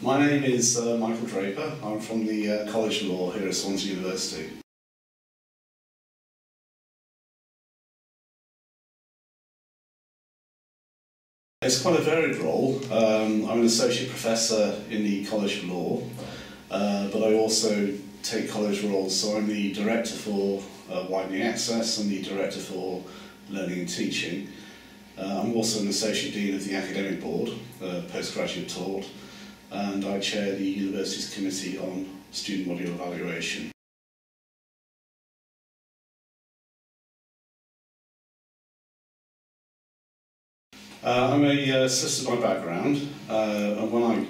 My name is Michael Draper. I'm from the College of Law here at Swansea University. It's quite a varied role. I'm an associate professor in the College of Law, but I also take college roles, so I'm the director for widening access and the director for learning and teaching. I'm also an associate dean of the academic board, postgraduate taught, and I chair the university's committee on student module evaluation. I'm a solicitor by background, and when I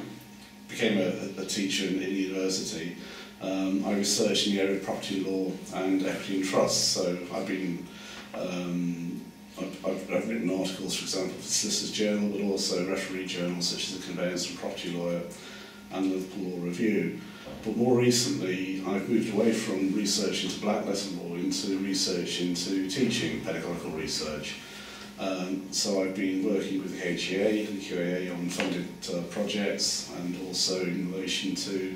became a teacher in university, I researched in the area of property law and equity and trust. So I've been I've written articles, for example, for the Solicitor's Journal, but also referee journals such as the Conveyance and Property Lawyer and the Liverpool Law Review. But more recently, I've moved away from research into black letter law into research into teaching, pedagogical research. So I've been working with the HEA and the QAA on funded projects, and also in relation to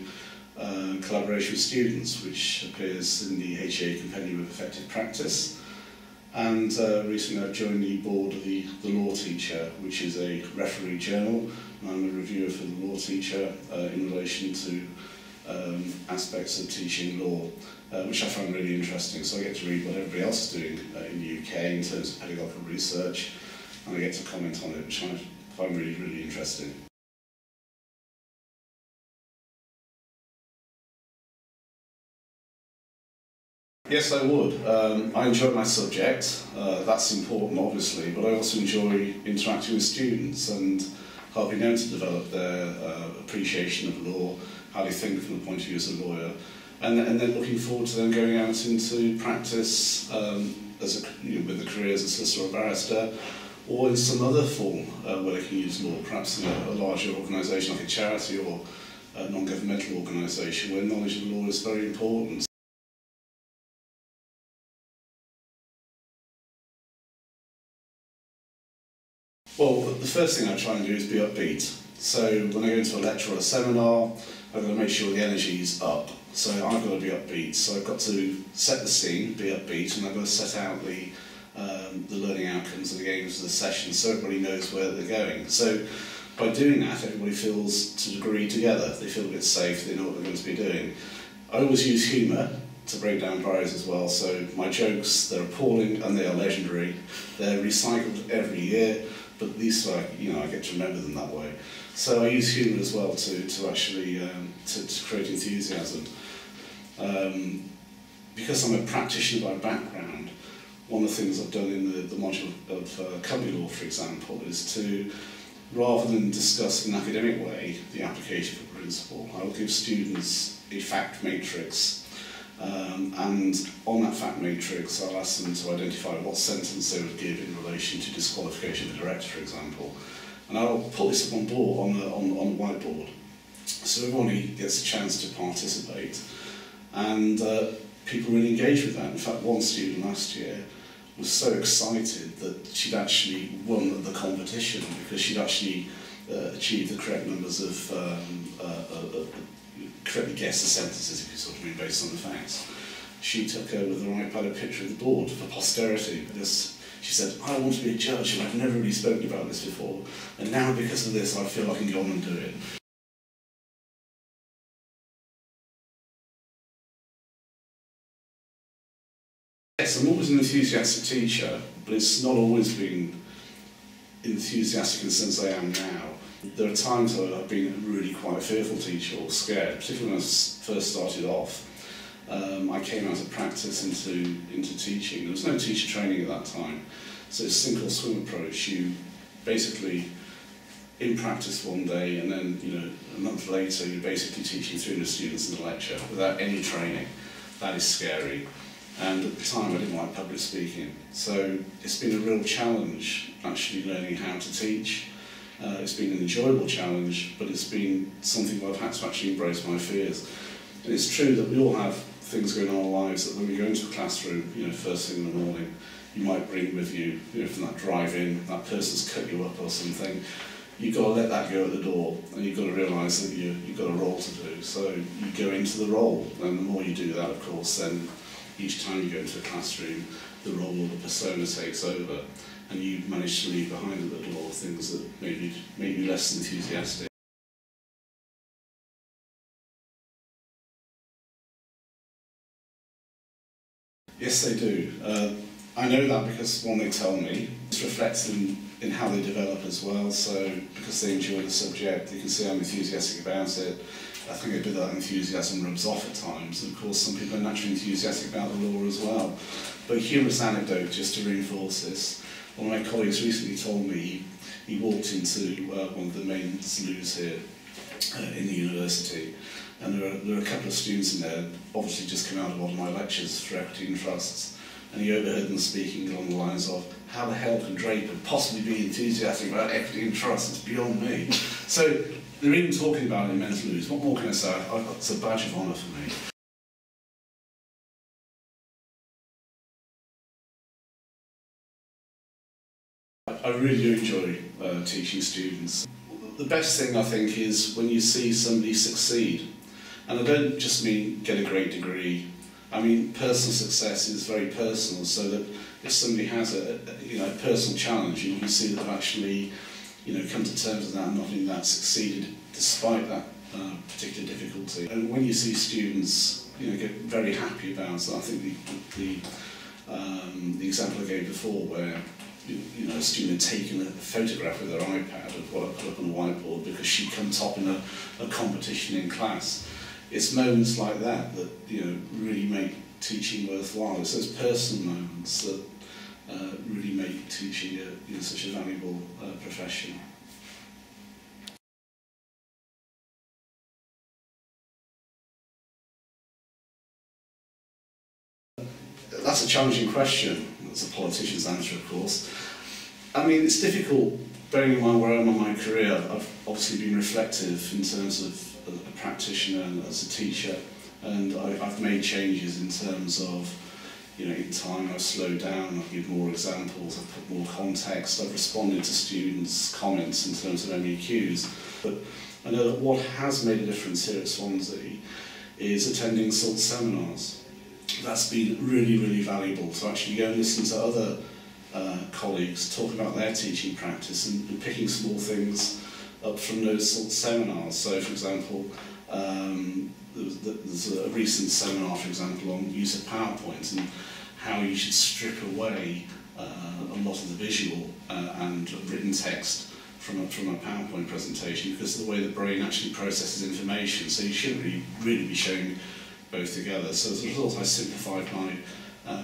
collaboration with students, which appears in the HEA Compendium of Effective Practice. And recently I've joined the board of the Law Teacher, which is a referee journal, and I'm a reviewer for the Law Teacher in relation to aspects of teaching law, which I find really interesting. So I get to read what everybody else is doing in the UK in terms of pedagogical research, and I get to comment on it, which I find really, really interesting. Yes, I would. I enjoy my subject, that's important obviously, but I also enjoy interacting with students and helping them to develop their appreciation of law, how they think from the point of view as a lawyer, and then looking forward to them going out into practice with a career as a solicitor or barrister, or in some other form where they can use law, perhaps in a larger organisation like a charity or a non-governmental organisation where knowledge of law is very important. Well, the first thing I try and do is be upbeat. So when I go into a lecture or a seminar, I've got to make sure the energy's up. So I've got to be upbeat. So I've got to set the scene, be upbeat, and I've got to set out the learning outcomes and the aims of the session so everybody knows where they're going. So by doing that, everybody feels to a degree together. They feel a bit safe, they know what they're going to be doing. I always use humour to break down barriers as well. So my jokes, they're appalling and they are legendary. They're recycled every year. But at least I get to remember them that way. So I use humour as well to actually to create enthusiasm. Because I'm a practitioner by background, one of the things I've done in the module of company law, for example, is to, rather than discuss in an academic way the application of a principle, I will give students a fact matrix. And on that fact matrix, I'll ask them to identify what sentence they would give in relation to disqualification of a director, for example. And I'll put this up on board, on the whiteboard, so everybody gets a chance to participate. And people really engage with that. In fact, one student last year was so excited that she'd actually won the competition because she'd actually achieved the correct numbers of correctly guess the sentences, if you sort of mean, based on the facts. She took with her iPad a picture of the board for posterity. She said, I want to be a judge, and I've never really spoken about this before, and now because of this I feel I can go on and do it. Yes, I'm always an enthusiastic teacher, but it's not always been enthusiastic in the sense I am now. There are times where I've been a really quite a fearful teacher or scared, particularly when I first started off. I came out of practice into teaching. There was no teacher training at that time, so it's a sink or swim approach. You basically in practice one day, and then a month later you're basically teaching 300 students in a lecture without any training. That is scary. And at the time I didn't like public speaking, so it's been a real challenge actually learning how to teach. It's been an enjoyable challenge, but it's been something where I've had to actually embrace my fears. And it's true that we all have things going on in our lives that when we go into a classroom, first thing in the morning, you might bring with you, from that drive-in, that person's cut you up or something. you've got to let that go at the door, and you've got to realise that you've got a role to do. So you go into the role, and the more you do that, of course, then each time you go into a classroom, the role or the persona takes over, and you manage to leave behind at the door things that maybe make you less enthusiastic. Yes, they do. I know that because, one, they tell me. It's reflected in how they develop as well, so because they enjoy the subject, you can see I'm enthusiastic about it. I think a bit of that enthusiasm rubs off at times, and of course some people are naturally enthusiastic about the law as well. But a humorous anecdote just to reinforce this. One of my colleagues recently told me he walked into one of the main saloons here in the university, and there were a couple of students in there, obviously just come out of one of my lectures for equity and trusts, and he overheard them speaking along the lines of, how the hell can Draper possibly be enthusiastic about equity and trust? It's beyond me. So they're even talking about it in men's loos. What more can I say? It's a badge of honour for me. I really do enjoy teaching students. The best thing, I think, is when you see somebody succeed. And I don't just mean get a great degree. I mean, personal success is very personal, so that if somebody has a personal challenge, and you can see that they've actually come to terms with that and not only that, succeeded despite that particular difficulty. And when you see students get very happy about it, I think the example I gave before, where a student had taken a photograph with their iPad of what I put up on a whiteboard because she'd come top in a competition in class. It's moments like that that really make teaching worthwhile. It's those personal moments that really make teaching such a valuable profession. That's a challenging question. That's a politician's answer, of course. I mean, it's difficult, bearing in mind where I am in my career. I've obviously been reflective in terms of a practitioner and as a teacher, and I've made changes in terms of, in time I've slowed down, I've given more examples, I've put more context, I've responded to students' comments in terms of MEQs. But I know that what has made a difference here at Swansea is attending SALT seminars. That's been really, really valuable to actually go and listen to other colleagues talk about their teaching practice and picking small things up from those SALT seminars. So, for example, there's a recent seminar, for example, on use of PowerPoint and how you should strip away a lot of the visual and written text from a PowerPoint presentation, because of the way the brain actually processes information. So you shouldn't really be showing both together. So as a result, I simplified my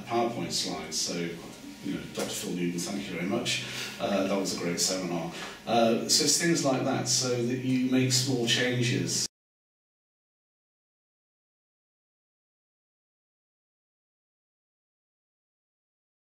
PowerPoint slides. So, Dr. Phil Newton, thank you very much. That was a great seminar. So it's things like that, so that you make small changes.